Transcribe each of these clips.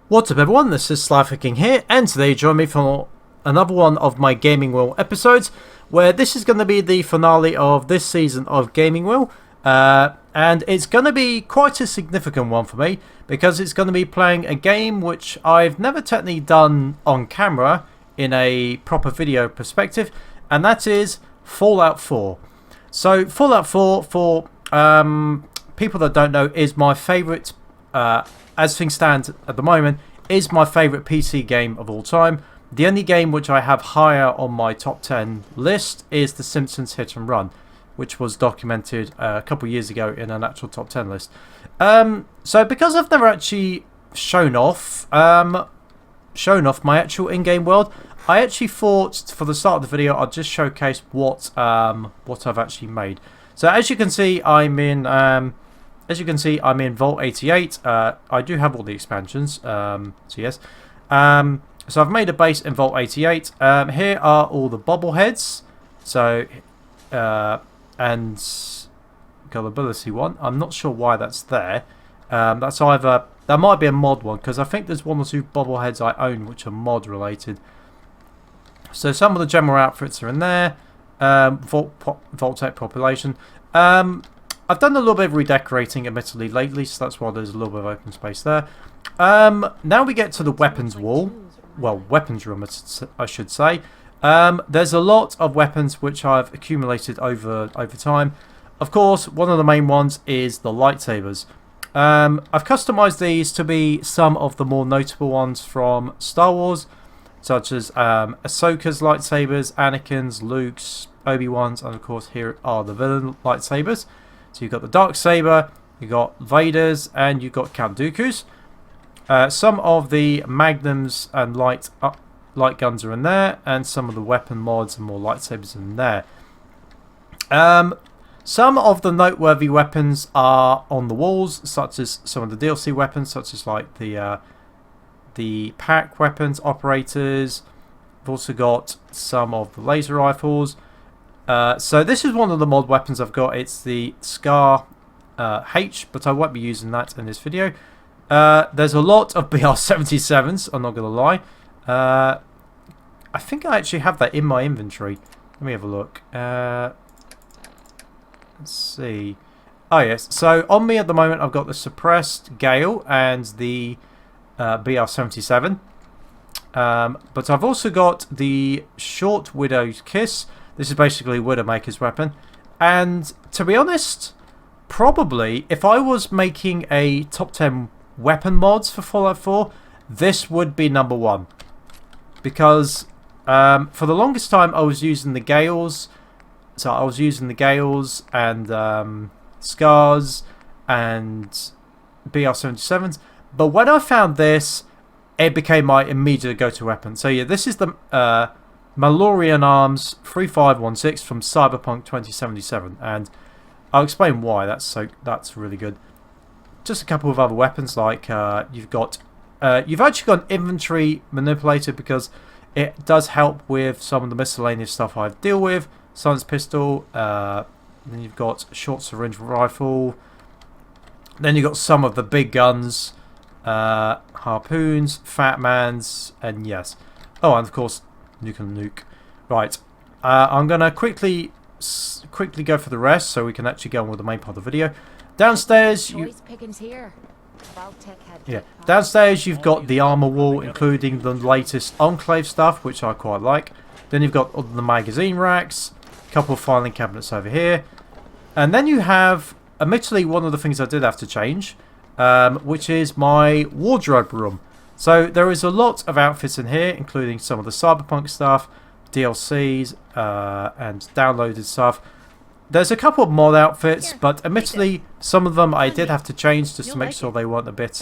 What's up everyone, this is SliferKing here, and today join me for another one of my Gaming Wheel episodes, where this is going to be the finale of this season of Gaming Wheel, and it's going to be quite a significant one for me, because it's going to be playing a game which I've never technically done on camera in a proper video perspective, and that is Fallout 4. So Fallout 4, for people that don't know, is my favourite, as things stand at the moment, is my favourite PC game of all time. The only game which I have higher on my top 10 list is The Simpsons Hit and Run, which was documented a couple of years ago in an actual top 10 list. So because I've never actually shown off my actual in-game world, I actually thought for the start of the video I'd just showcase what I've actually made. So as you can see, I'm in Vault 88. I do have all the expansions, so yes. So I've made a base in Vault 88. Here are all the bobbleheads. So, and gullibility one. I'm not sure why that's there. That's either, that might be a mod one, because I think there's one or two bobbleheads I own which are mod related. So some of the general outfits are in there. Vault Tech population. I've done a little bit of redecorating, admittedly, lately, so that's why there's a little bit of open space there. Now we get to the weapons wall. Well, weapons room, I should say. There's a lot of weapons which I've accumulated over time. Of course, one of the main ones is the lightsabers. I've customized these to be some of the more notable ones from Star Wars, such as Ahsoka's lightsabers, Anakin's, Luke's, Obi-Wan's, and of course here are the villain lightsabers. So you've got the Darksaber, you've got Vader's, and you've got Count Dooku's. Some of the Magnums and light guns are in there, and some of the weapon mods and more lightsabers in there. Some of the noteworthy weapons are on the walls, such as some of the DLC weapons, such as like the pack weapons, operators. I've also got some of the laser rifles. So this is one of the mod weapons I've got. It's the Scar H, but I won't be using that in this video. There's a lot of BR-77s, I'm not going to lie. I think I actually have that in my inventory. Let me have a look. Let's see. Oh yes, so on me at the moment I've got the Suppressed Gale and the BR-77. But I've also got the Short Widow's Kiss. This is basically Widowmaker's weapon. And to be honest, probably if I was making a top 10 weapon mods for Fallout 4, this would be number one. Because for the longest time I was using the Gales. So I was using the Gales and Scars and BR-77s. But when I found this, it became my immediate go-to weapon. So yeah, this is the Malorian Arms 3516 from Cyberpunk 2077, and I'll explain why. That's really good. Just a couple of other weapons, like you've actually got an inventory manipulator, because it does help with some of the miscellaneous stuff I deal with. Science pistol. Then you've got short syringe rifle. Then you've got some of the big guns, harpoons, fat mans, and yes. Oh, and of course, nuke and nuke. Right. I'm gonna quickly go for the rest, so we can actually go on with the main part of the video. Downstairs, downstairs you've got the armor wall, including the latest Enclave stuff, which I quite like. Then you've got all the magazine racks, a couple of filing cabinets over here, and then you have, admittedly, one of the things I did have to change, which is my wardrobe room. So there is a lot of outfits in here, including some of the Cyberpunk stuff, DLCs, and downloaded stuff. There's a couple of mod outfits, but admittedly some of them I did have to change just to make sure they weren't a bit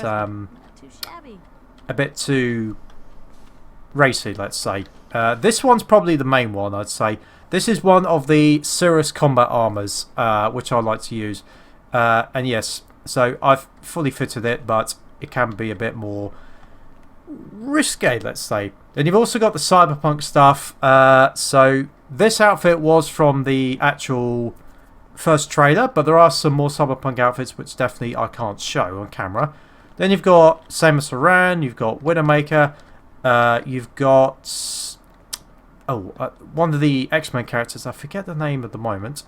too racy, let's say. This one's probably the main one, I'd say. This is one of the Cirrus combat armors, which I like to use. And yes, so I've fully fitted it, but it can be a bit more risque, let's say. Then you've also got the Cyberpunk stuff. So this outfit was from the actual first trailer, but there are some more Cyberpunk outfits which definitely I can't show on camera. Then you've got Samus Aran, you've got Widowmaker, you've got one of the X-Men characters. I forget the name at the moment.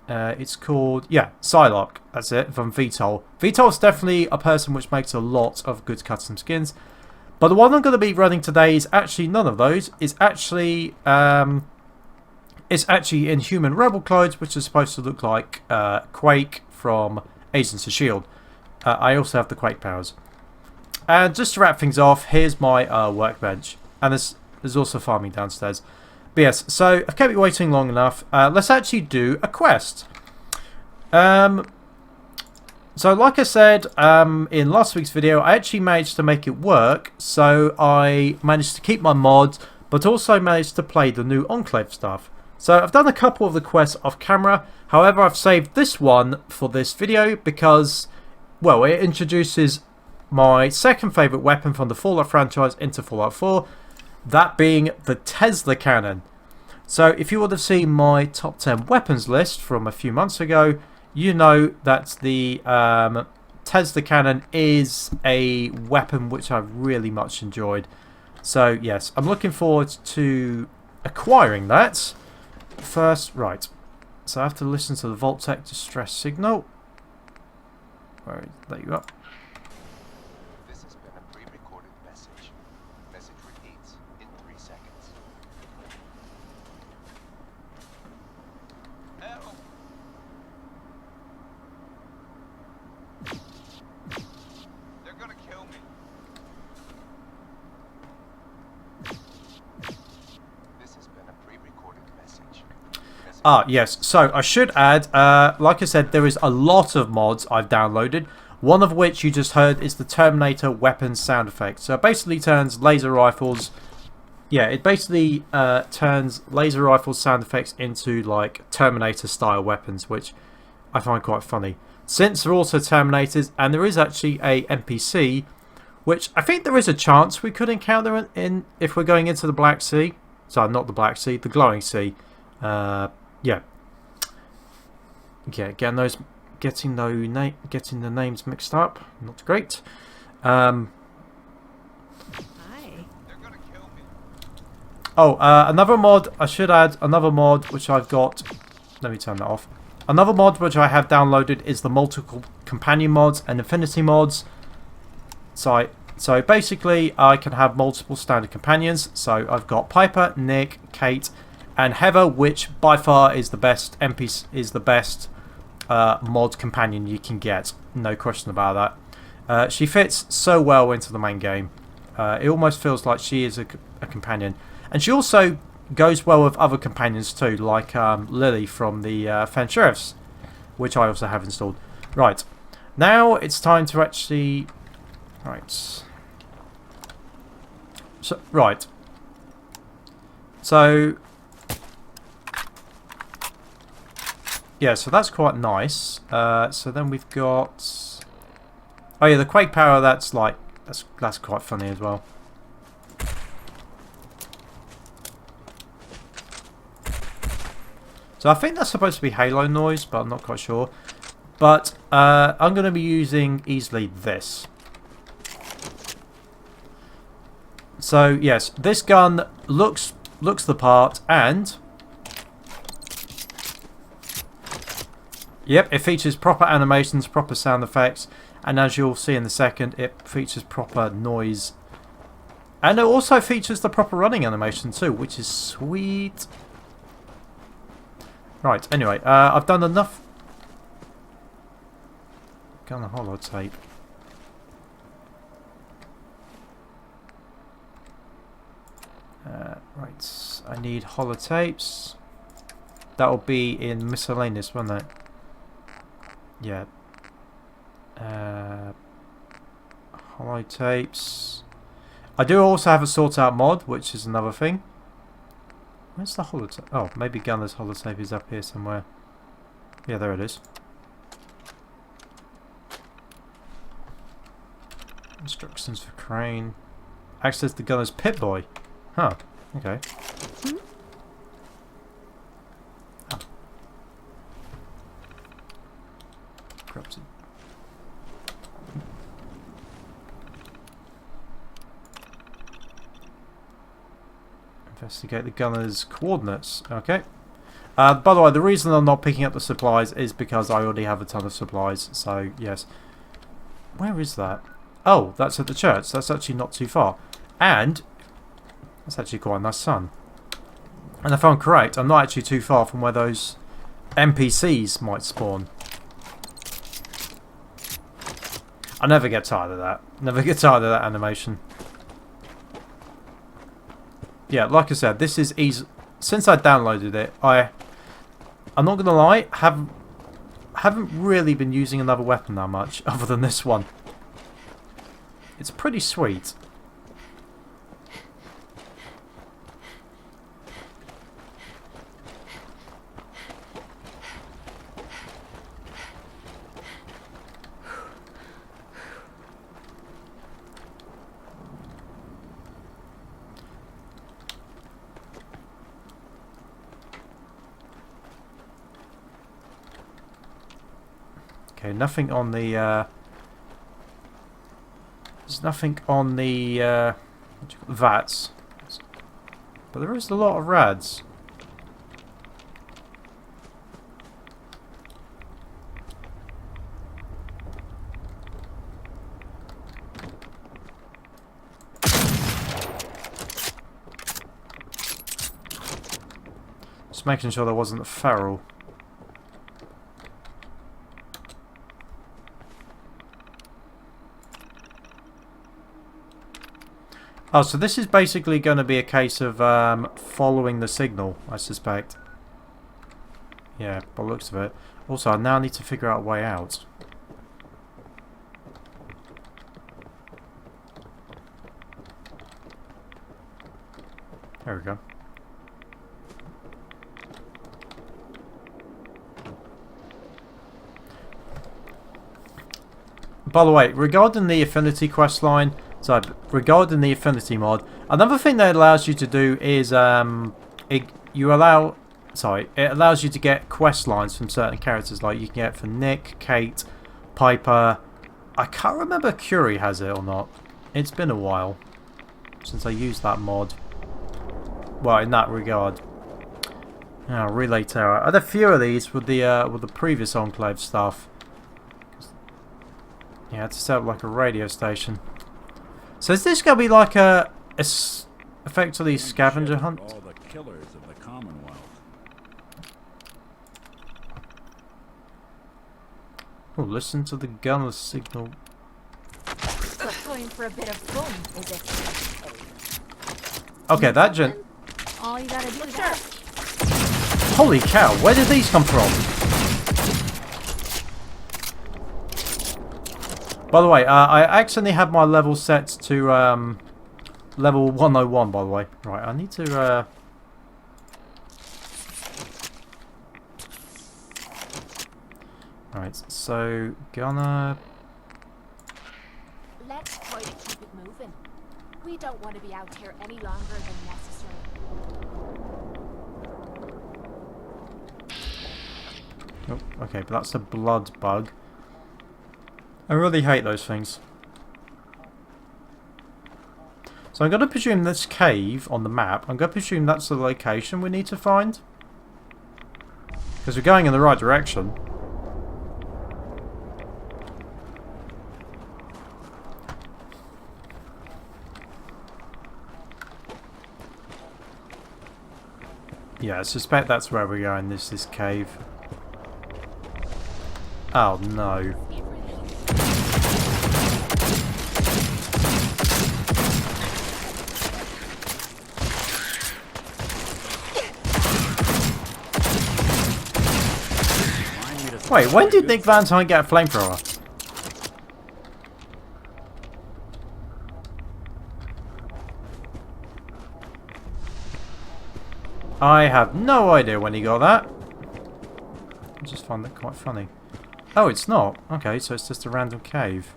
It's called Psylocke. That's it, from VTOL. VTOL's definitely a person which makes a lot of good custom skins. But the one I'm going to be running today is actually none of those. It's actually in human rebel clothes, which is supposed to look like Quake from Agents of S.H.I.E.L.D. I also have the Quake powers. And just to wrap things off, here's my workbench. And there's also farming downstairs. But yes, so I've kept you waiting long enough. Let's actually do a quest. So like I said in last week's video, I actually managed to make it work. So I managed to keep my mods, but also managed to play the new Enclave stuff. So I've done a couple of the quests off camera. However, I've saved this one for this video because, well, it introduces my second favourite weapon from the Fallout franchise into Fallout 4. That being the Telsa Cannon. So if you would have seen my top 10 weapons list from a few months ago, you know that the Telsa Cannon is a weapon which I've really much enjoyed. So yes, I'm looking forward to acquiring that. First, right. So I have to listen to the Vault-Tec distress signal. There you go. This has been a pre-recorded message. Message repeats in 3 seconds. Help! They're gonna kill me. This has been a pre-recorded message. Yes, so I should add, like I said, there is a lot of mods I've downloaded, one of which you just heard is the Terminator weapons sound effect. So it basically turns laser rifles, it basically turns laser rifle sound effects into like Terminator style weapons, which I find quite funny. Since they're also Terminators, and there is actually a NPC, which I think there is a chance we could encounter in if we're going into the Black Sea. Sorry, not the Black Sea, the Glowing Sea. Getting the names mixed up, not great. Hi. They're gonna kill me. Another mod I should add. Another mod which I've got. Let me turn that off. Another mod which I have downloaded is the multiple companion mods and affinity mods. So basically, I can have multiple standard companions. So I've got Piper, Nick, Kate, and Heather, which by far is the best mod companion you can get. No question about that. She fits so well into the main game. It almost feels like she is a companion. And she also goes well with other companions too, like Lily from the Fen Sheriffs, which I also have installed. Right. Now it's time to actually... Right. So... Yeah, so that's quite nice. So then we've got... Oh yeah, the Quake power, that's quite funny as well. So I think that's supposed to be Halo noise, but I'm not quite sure. But I'm going to be using easily this. So yes, this gun looks the part, and... Yep, it features proper animations, proper sound effects, and as you'll see in a second, it features proper noise. And it also features the proper running animation too, which is sweet. Right, anyway, I've done enough. Gun holotape. Right, I need holotapes. That'll be in miscellaneous, won't it? Yeah. Holotapes. I do also have a sort out mod, which is another thing. Where's the holotape? Oh, maybe Gunner's holotape is up here somewhere. Yeah, there it is. Instructions for Crane. Access the Gunner's Pip-Boy. Huh. Okay. Investigate the gunner's coordinates. Okay. By the way, the reason I'm not picking up the supplies is because I already have a ton of supplies. So, yes. Where is that? Oh, that's at the church. That's actually not too far. And that's actually quite a nice sun. And if I'm correct, I'm not actually too far from where those NPCs might spawn. I never get tired of that. Never get tired of that animation. Yeah, like I said, this is easy. Since I downloaded it, I'm not gonna lie, haven't really been using another weapon that much other than this one. It's pretty sweet. Okay, nothing on the there's nothing on the VATs, but there is a lot of rads. Just making sure there wasn't a feral. Oh, so this is basically going to be a case of following the signal, I suspect. Yeah, by the looks of it. Also, I now need to figure out a way out. There we go. By the way, regarding the Affinity quest line, so regarding the Affinity mod, another thing that it allows you to do is it allows you to get quest lines from certain characters, like you can get for Nick, Kate, Piper. I can't remember if Curie has it or not. It's been a while since I used that mod. Well, in that regard. Oh, Relay Tower. I had a few of these with the previous Enclave stuff. Yeah, I had to set up like a radio station. So is this going to be like effectively scavenger hunt? All the killers of the Commonwealth. Oh, listen to the gunner's signal. Time for a bit of fun, is it? Okay, that gen... All you gotta do is ask. Holy cow, where did these come from? By the way, I accidentally had my level set to level 101, by the way. Right, I need to... Right, so gonna... Let's try to keep it moving. We don't want to be out here any longer than necessary. Oh, okay, but that's a blood bug. I really hate those things. So I'm going to presume this cave on the map, I'm going to presume that's the location we need to find. Because we're going in the right direction. Yeah, I suspect that's where we're going, this cave. Oh no. Wait, when did Nick Valentine get a flamethrower? I have no idea when he got that. I just find that quite funny. Oh, it's not. Okay, so it's just a random cave.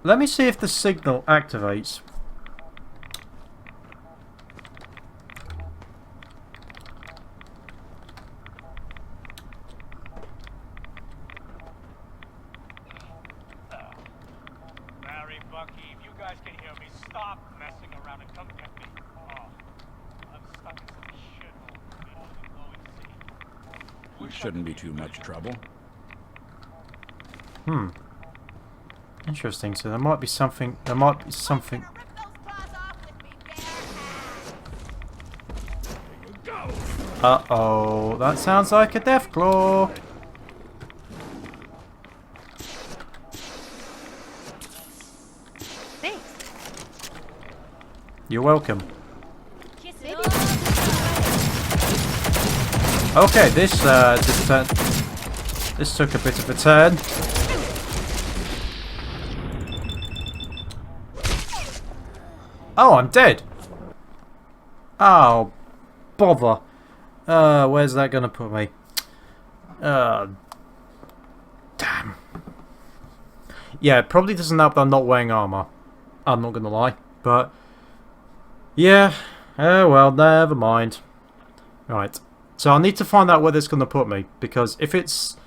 Let me see if the signal activates. Bucky, if you guys can hear me, stop messing around and come get me. Oh, I'm stuck in some shithole. Middle of the glowing sea. It shouldn't be too much trouble. Hmm. Interesting. So there might be something. There might be something. Rip those claws off with me, bare hands. Go! Uh-oh. That sounds like a death claw. Thanks. You're welcome. Kiss Maybe it Okay, this this took a bit of a turn. Oh, I'm dead. Oh, bother. Where's that gonna put me? Damn. Yeah, it probably doesn't help that I'm not wearing armor. I'm not gonna lie, but yeah. Oh well, never mind. Right. So I need to find out where this is gonna put me, because if it's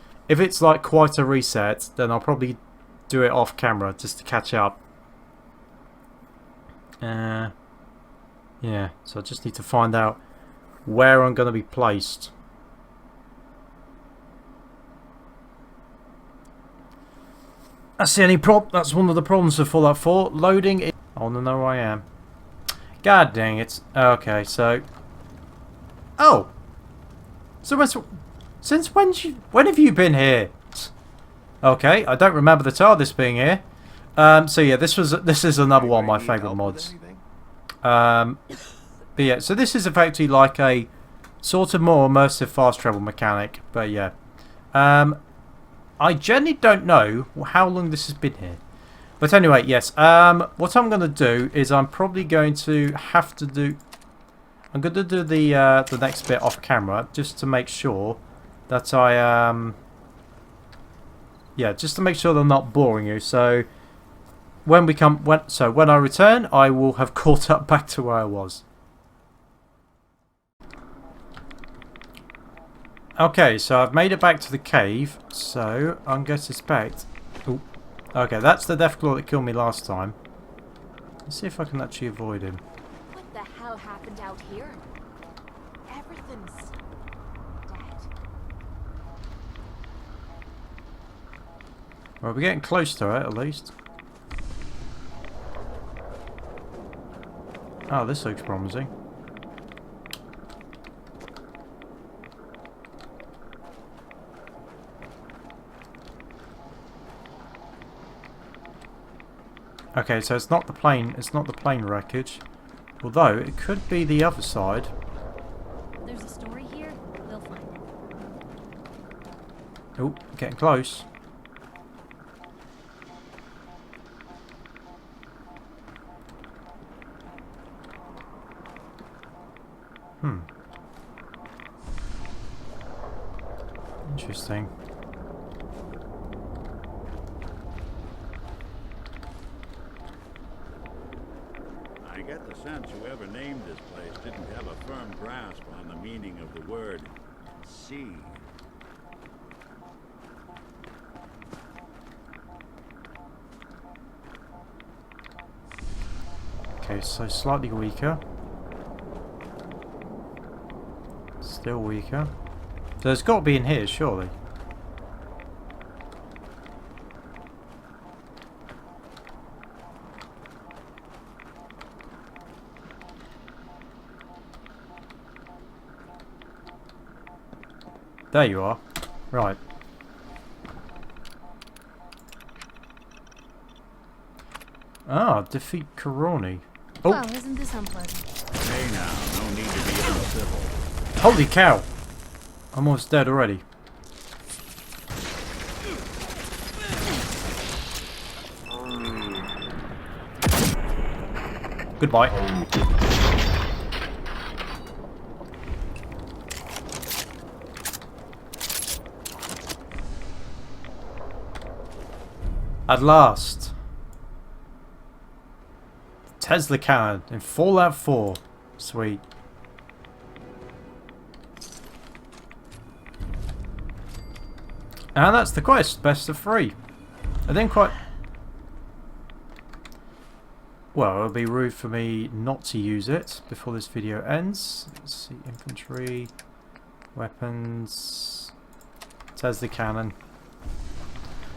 like quite a reset, then I'll probably do it off camera just to catch up. Yeah, so I just need to find out where I'm going to be placed. That's the only that's one of the problems with Fallout 4. Loading it. I want to know where I am. God dang it. Okay, so... Oh! So since when have you been here? Okay, I don't remember the TARDIS being here. So yeah, this is another one of my favourite mods. But yeah, so this is effectively like a sort of more immersive fast travel mechanic. But yeah, I generally don't know how long this has been here. But anyway, yes. What I'm going to do is I'm probably going to have to do. I'm going to do the next bit off camera just to make sure that I yeah, just to make sure that I'm not boring you. So. When I return, I will have caught up back to where I was. Okay, so I've made it back to the cave. So I'm going to suspect. Ooh, okay, that's the death claw that killed me last time. Let's see if I can actually avoid him. What the hell happened out here? Everything's dead. Well, we're getting close to it at least. Oh, this looks promising. Okay, so it's not the plane wreckage. Although it could be the other side. There's a story here. They'll find it. Oh, getting close. Interesting. I get the sense whoever named this place didn't have a firm grasp on the meaning of the word sea. Okay, so slightly weaker. Still weaker. So it's got to be in here, surely. There you are. Right. Ah, defeat Coroni. Oh, Well, isn't this unpleasant? Hey now, no need to be uncivil. holy cow! I'm almost dead already. Goodbye. At last. Telsa Cannon in Fallout 4. Sweet. And that's the quest. Best of 3. I didn't quite... well, it'll be rude for me not to use it before this video ends. Let's see, infantry, weapons, Telsa Cannon.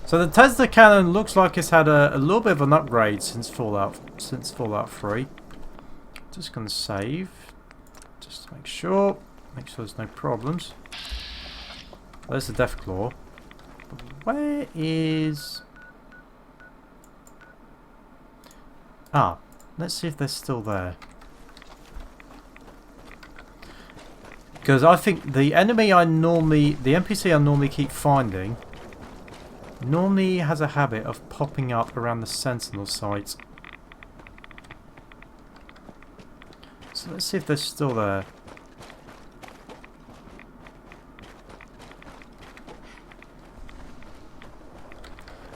So the Telsa Cannon looks like it's had a little bit of an upgrade since Fallout 3. Just gonna save, just to make sure there's no problems. There's the Death Claw. But where is... Ah, let's see if they're still there. Because I think the enemy the NPC I normally keep finding, normally has a habit of popping up around the Sentinel site. So let's see if they're still there.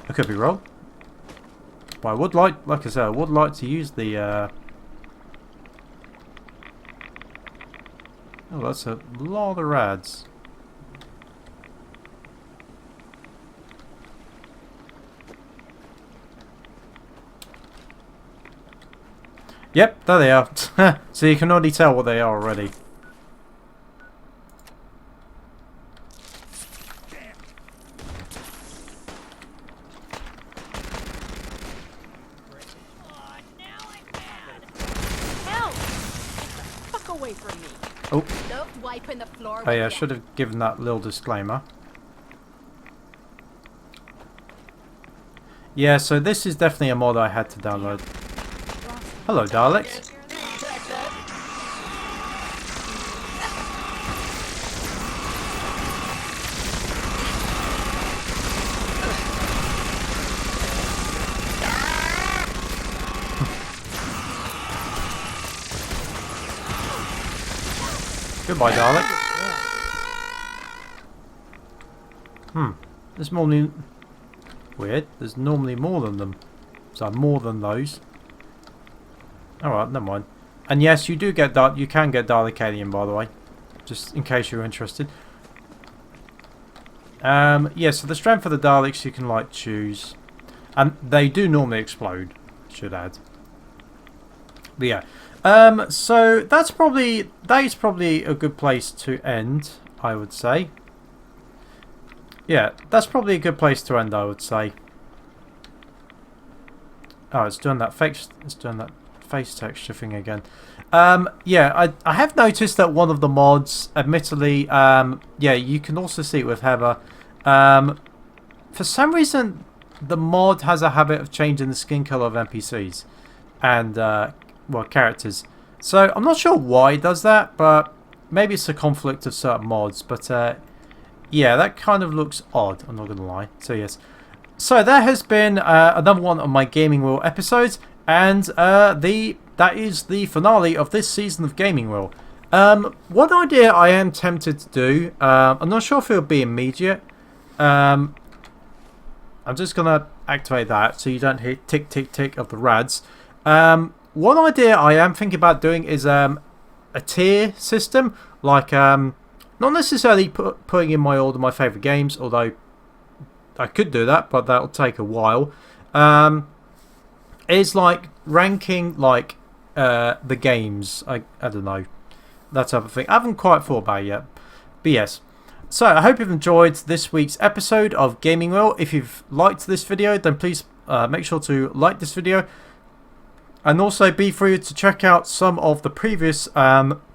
I could be wrong. But I would like I said, I would like to use the... Oh, that's a lot of rads. Yep, there they are. So you can already tell what they are already. Away from me. Oh. Don't wipe in the floor. Oh yeah, I should have given that little disclaimer. Yeah, so this is definitely a mod I had to download. Hello, Daleks. Goodbye, Dalek. There's normally... Weird. There's normally more than them. So more than those. Alright, never mind. And yes, you do get you can get Dalek Alien, by the way. Just in case you're interested. Yeah, so the strength of the Daleks you can like choose. And they do normally explode, should add. But yeah. So that is probably a good place to end, I would say. Yeah, that's probably a good place to end, I would say. Oh, it's doing that face texture thing again. Yeah, I have noticed that one of the mods, admittedly, yeah, you can also see it with Heather. For some reason, the mod has a habit of changing the skin color of NPCs and well, characters. So I'm not sure why it does that, but maybe it's a conflict of certain mods. But yeah, that kind of looks odd, I'm not gonna lie. So yes, so that has been another one of my Gaming Wheel episodes, and that is the finale of this season of Gaming Wheel. One idea I am tempted to do, I'm not sure if it'll be immediate. I'm just gonna activate that so you don't hear tick tick tick of the rads. One idea I am thinking about doing is a tier system, like not necessarily putting in my order my favourite games, although I could do that, but that'll take a while. It's like ranking like the games. I don't know, that type of thing. I haven't quite thought about it yet, but yes. So I hope you've enjoyed this week's episode of Gaming Wheel. If you've liked this video, then please make sure to like this video. And also be free to check out some of the previous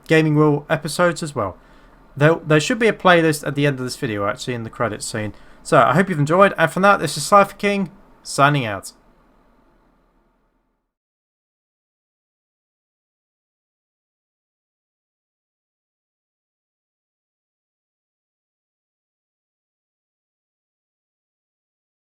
Gaming Wheel episodes as well. There should be a playlist at the end of this video, actually, in the credits scene. So I hope you've enjoyed. And for now, this is SliferKing, signing out.